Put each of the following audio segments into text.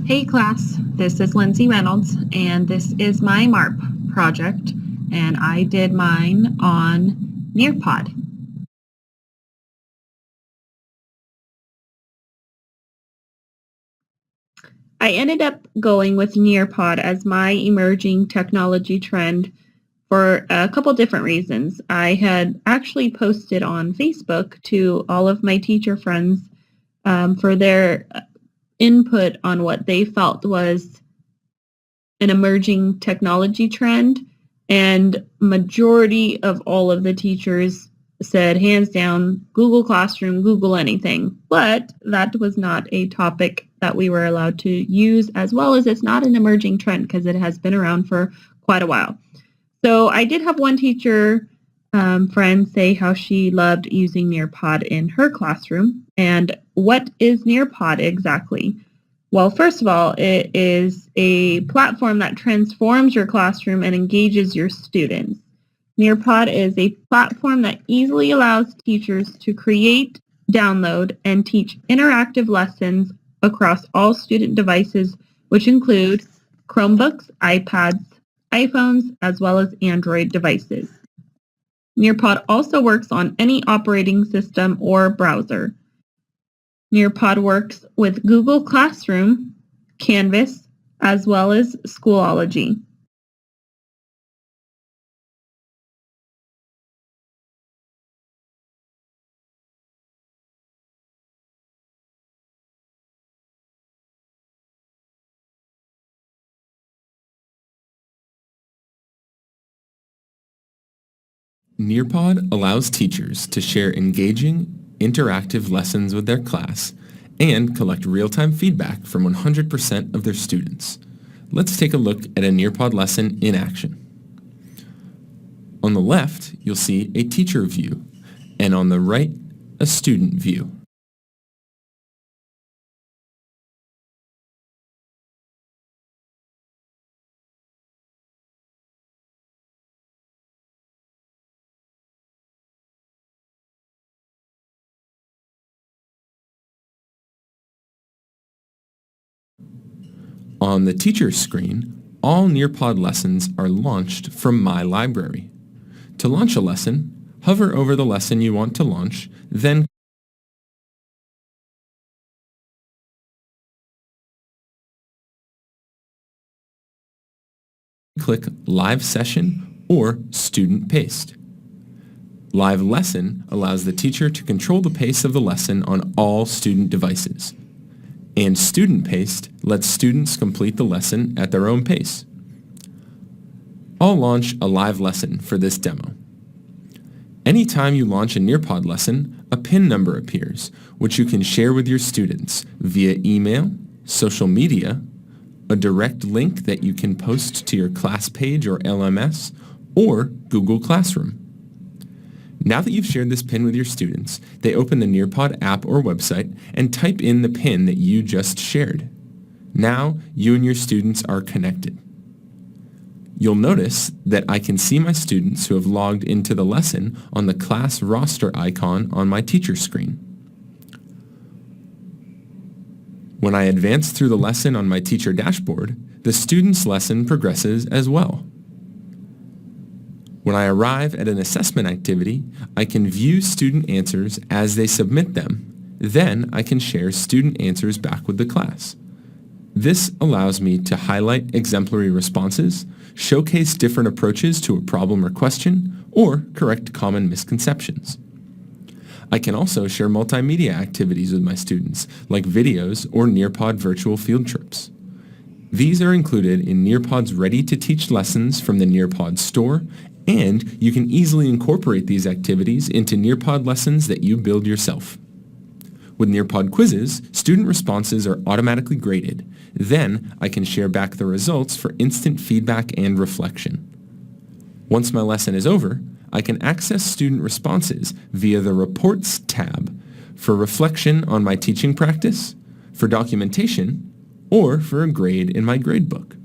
Hey class, this is Lindsay Reynolds and this is my MARP project and I did mine on Nearpod. I ended up going with Nearpod as my emerging technology trend for a couple different reasons. I had actually posted on Facebook to all of my teacher friends for their input on what they felt was an emerging technology trend, and majority of all of the teachers said hands down Google Classroom, Google anything. But that was not a topic that we were allowed to use, as well as it's not an emerging trend because it has been around for quite a while. So I did have one teacher friend say how she loved using Nearpod in her classroom. And what is Nearpod exactly? Well, first of all, it is a platform that transforms your classroom and engages your students. Nearpod is a platform that easily allows teachers to create, download, and teach interactive lessons across all student devices, which include Chromebooks, iPads, iPhones, as well as Android devices. Nearpod also works on any operating system or browser. Nearpod works with Google Classroom, Canvas, as well as Schoology. Nearpod allows teachers to share engaging, interactive lessons with their class and collect real-time feedback from 100% of their students. Let's take a look at a Nearpod lesson in action. On the left, you'll see a teacher view, and on the right, a student view. On the teacher's screen, all Nearpod lessons are launched from My Library. To launch a lesson, hover over the lesson you want to launch, then click Live Session or Student Paced. Live Lesson allows the teacher to control the pace of the lesson on all student devices. And Student Paced lets students complete the lesson at their own pace. I'll launch a live lesson for this demo. Anytime you launch a Nearpod lesson, a PIN number appears, which you can share with your students via email, social media, a direct link that you can post to your class page or LMS, or Google Classroom. Now that you've shared this PIN with your students, they open the Nearpod app or website and type in the PIN that you just shared. Now, you and your students are connected. You'll notice that I can see my students who have logged into the lesson on the class roster icon on my teacher screen. When I advance through the lesson on my teacher dashboard, the student's lesson progresses as well. When I arrive at an assessment activity, I can view student answers as they submit them. Then I can share student answers back with the class. This allows me to highlight exemplary responses, showcase different approaches to a problem or question, or correct common misconceptions. I can also share multimedia activities with my students, like videos or Nearpod virtual field trips. These are included in Nearpod's ready-to-teach lessons from the Nearpod store, and you can easily incorporate these activities into Nearpod lessons that you build yourself. With Nearpod quizzes, student responses are automatically graded. Then I can share back the results for instant feedback and reflection. Once my lesson is over, I can access student responses via the Reports tab for reflection on my teaching practice, for documentation, or for a grade in my gradebook.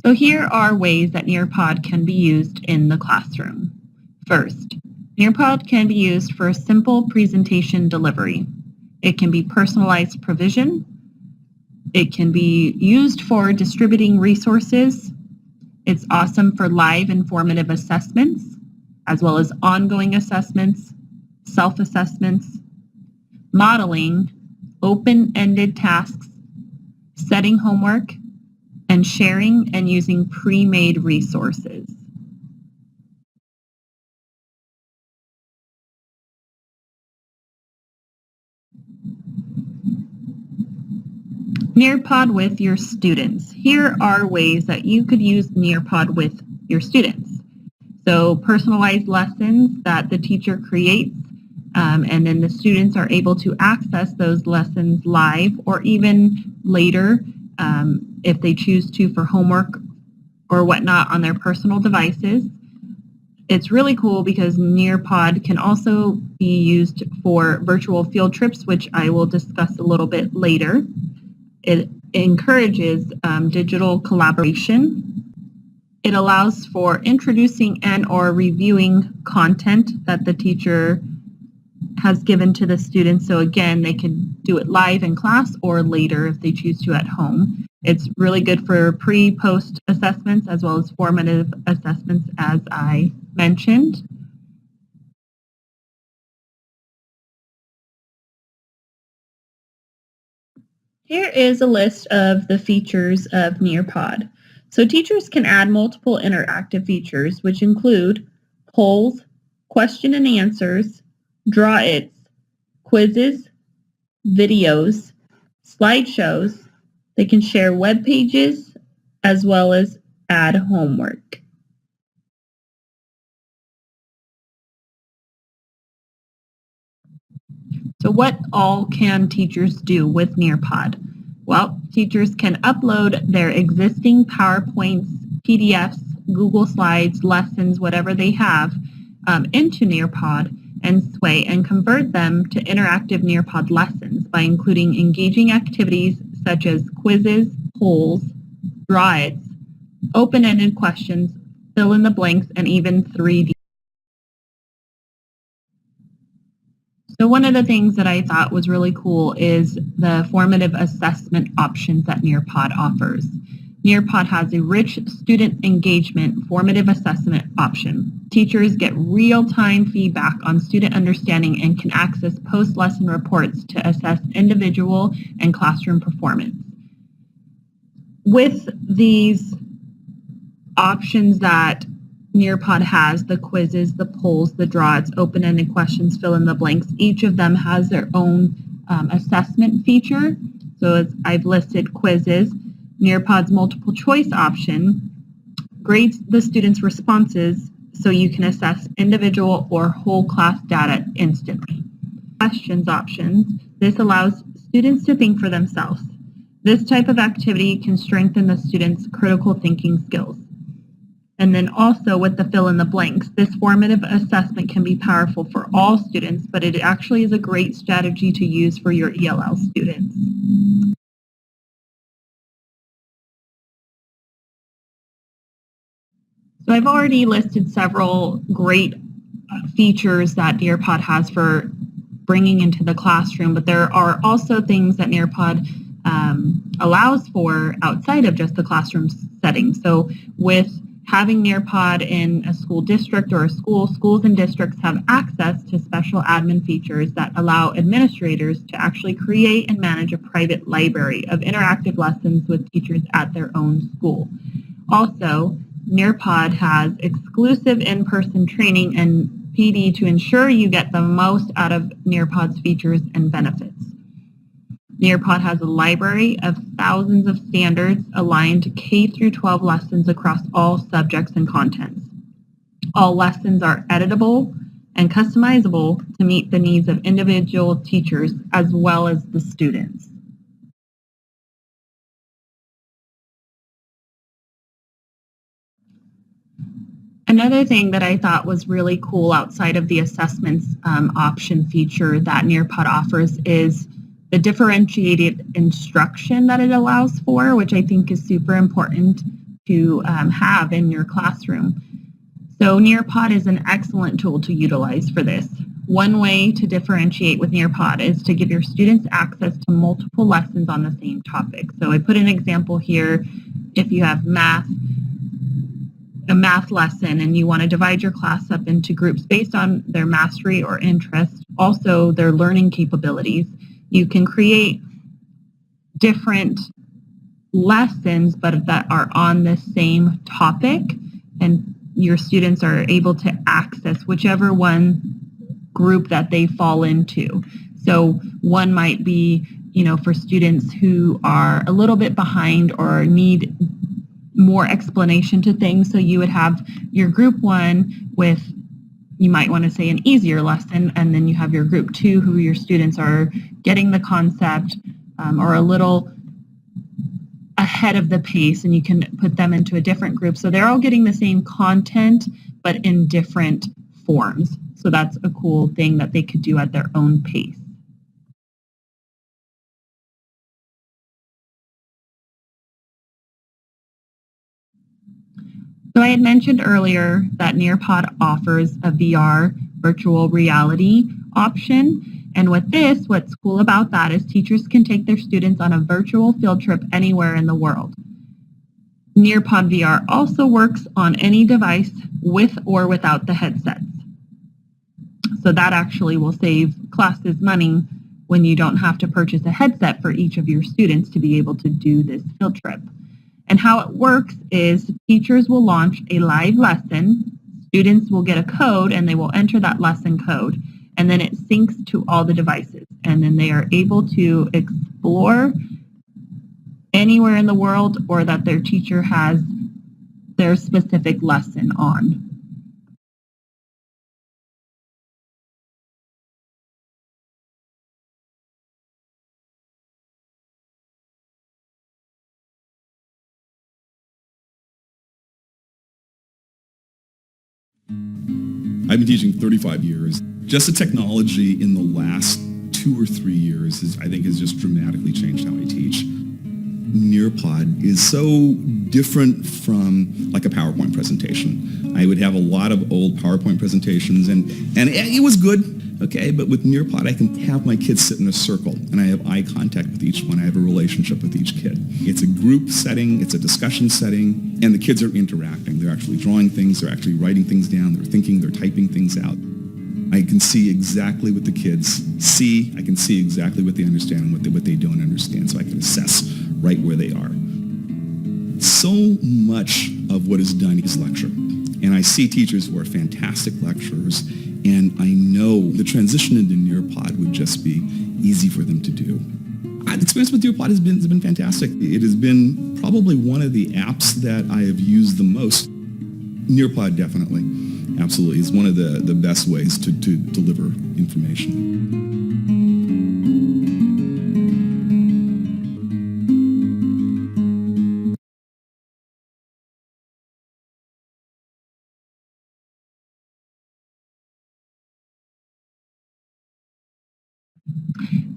So here are ways that Nearpod can be used in the classroom. First, Nearpod can be used for simple presentation delivery. It can be personalized provision. It can be used for distributing resources. It's awesome for live informative assessments, as well as ongoing assessments, self-assessments, modeling, open-ended tasks, setting homework, and sharing and using pre-made resources. Nearpod with your students. Here are ways that you could use Nearpod with your students. So personalized lessons that the teacher creates, and then the students are able to access those lessons live or even later if they choose to for homework or whatnot on their personal devices. It's really cool because Nearpod can also be used for virtual field trips, which I will discuss a little bit later. It encourages digital collaboration. It allows for introducing and or reviewing content that the teacher has given to the students. So again, they can do it live in class or later if they choose to at home. It's really good for pre-post assessments as well as formative assessments, as I mentioned. Here is a list of the features of Nearpod. So teachers can add multiple interactive features, which include polls, question and answers, draw-its, quizzes, videos, slideshows. They can share web pages as well as add homework. So what all can teachers do with Nearpod? Well, teachers can upload their existing PowerPoints, PDFs, Google Slides, lessons, whatever they have, into Nearpod and Sway and convert them to interactive Nearpod lessons by including engaging activities such as quizzes, polls, draw-its, open-ended questions, fill in the blanks, and even 3D. So one of the things that I thought was really cool is the formative assessment options that Nearpod offers. Nearpod has a rich student engagement formative assessment option. Teachers get real-time feedback on student understanding and can access post-lesson reports to assess individual and classroom performance. With these options that Nearpod has, the quizzes, the polls, the draw-its, open-ended questions, fill in the blanks, each of them has their own assessment feature. So as I've listed quizzes, Nearpod's multiple choice option grades the students' responses so you can assess individual or whole class data instantly. Questions options, this allows students to think for themselves. This type of activity can strengthen the students' critical thinking skills. And then also with the fill in the blanks, this formative assessment can be powerful for all students, but it actually is a great strategy to use for your ELL students. So I've already listed several great features that Nearpod has for bringing into the classroom, but there are also things that Nearpod allows for outside of just the classroom setting. So with having Nearpod in a school district or a school, schools and districts have access to special admin features that allow administrators to actually create and manage a private library of interactive lessons with teachers at their own school. Also, Nearpod has exclusive in-person training and PD to ensure you get the most out of Nearpod's features and benefits. Nearpod has a library of thousands of standards aligned to K through 12 lessons across all subjects and contents. All lessons are editable and customizable to meet the needs of individual teachers as well as the students. Another thing that I thought was really cool outside of the assessments option feature that Nearpod offers is the differentiated instruction that it allows for, which I think is super important. to have in your classroom. So Nearpod is an excellent tool to utilize for this. One way to differentiate with Nearpod is to give your students access to multiple lessons on the same topic. So I put an example here. If you have a math lesson and you want to divide your class up into groups based on their mastery or interest, also their learning capabilities, you can create different lessons but that are on the same topic, and your students are able to access whichever one group that they fall into. So one might be, for students who are a little bit behind or need more explanation to things. So you would have your group 1 with, you might want to say, an easier lesson, and then you have your group 2 who your students are getting the concept or a little ahead of the pace, and you can put them into a different group. So they're all getting the same content, but in different forms. So that's a cool thing that they could do at their own pace. So I had mentioned earlier that Nearpod offers a VR virtual reality option. And with this, what's cool about that is teachers can take their students on a virtual field trip anywhere in the world. Nearpod VR also works on any device with or without the headsets. So that actually will save classes money when you don't have to purchase a headset for each of your students to be able to do this field trip. And how it works is teachers will launch a live lesson, students will get a code, and they will enter that lesson code, and then it syncs to all the devices. And then they are able to explore anywhere in the world or that their teacher has their specific lesson on. I've been teaching 35 years. Just the technology in the last 2 or 3 years I think has just dramatically changed how I teach. Nearpod is so different from like a PowerPoint presentation. I would have a lot of old PowerPoint presentations and it was good, okay, but with Nearpod I can have my kids sit in a circle and I have eye contact with each one. I have a relationship with each kid. It's a group setting, it's a discussion setting, and the kids are interacting. They're actually drawing things, they're actually writing things down, they're thinking, they're typing things out. I can see exactly what the kids see, I can see exactly what they understand and what they don't understand, so I can assess right where they are. So much of what is done is lecture. And I see teachers who are fantastic lecturers, and I know the transition into Nearpod would just be easy for them to do. The experience with Nearpod has been fantastic. It has been probably one of the apps that I have used the most. Nearpod definitely, absolutely, is one of the best ways to deliver information.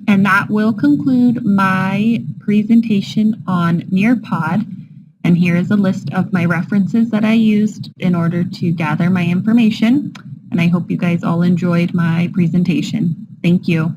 And that will conclude my presentation on Nearpod. And here is a list of my references that I used in order to gather my information. And I hope you guys all enjoyed my presentation. Thank you.